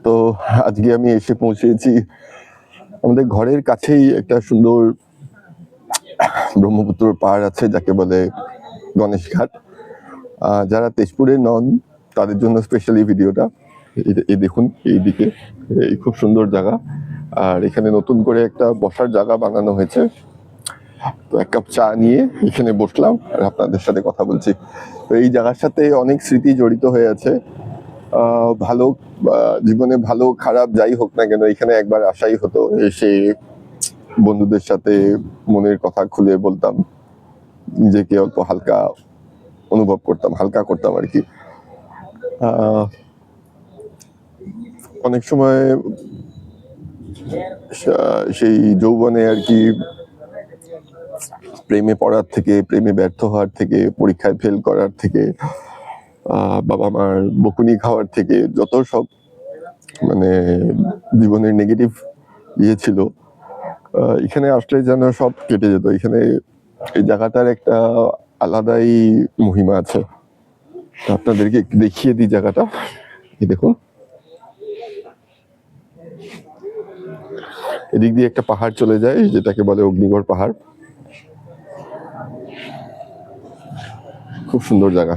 তো আজকে আমি এসে পৌঁছেছি আমাদের ঘরের কাছেই একটা সুন্দর ব্রহ্মপুত্র পাড় আছে যাকে বলে গণেশ ঘাট। যারা তেজপুরে নন তাদের জন্য স্পেশালি ভিডিওটা। এই দেখুন এইদিকে, এই খুব সুন্দর জায়গা। আর এখানে নতুন করে একটা বসার জায়গা বানানো হয়েছে। তো এক কাপ চা নিয়ে এখানে বসলাম আর আপনাদের সাথে কথা বলছি। তো এই জায়গার সাথে অনেক স্মৃতি জড়িত হয়ে আছে। ভালো জীবনে ভালো খারাপ যাই হোক না কেন এখানে একবার আসাই হতো, এসে বন্ধুদের সাথে মনের কথা খুলে বলতাম, নিজেকে অল্প হালকা অনুভব করতাম, হালকা করতাম আর কি। অনেক সময় সেই যৌবনে আর কি প্রেমে পড়ার থেকে, প্রেমে ব্যর্থ হওয়ার থেকে, পরীক্ষায় ফেল করার থেকে, বাবা মার বকুনি খাওয়ার থেকে, যত সব মানে জীবনের নেগেটিভ ছিল, এখানে আসলে যেন সব কেটে যেত। এখানে এই জায়গাটার একটা আলাদাই মহিমা আছে। আপনাদেরকে একটু দেখিয়ে দিই জায়গাটা। এই দেখুন, এদিক দিয়ে একটা পাহাড় চলে যায় যেটাকে বলে অগ্নিগড় পাহাড়। খুব সুন্দর জায়গা।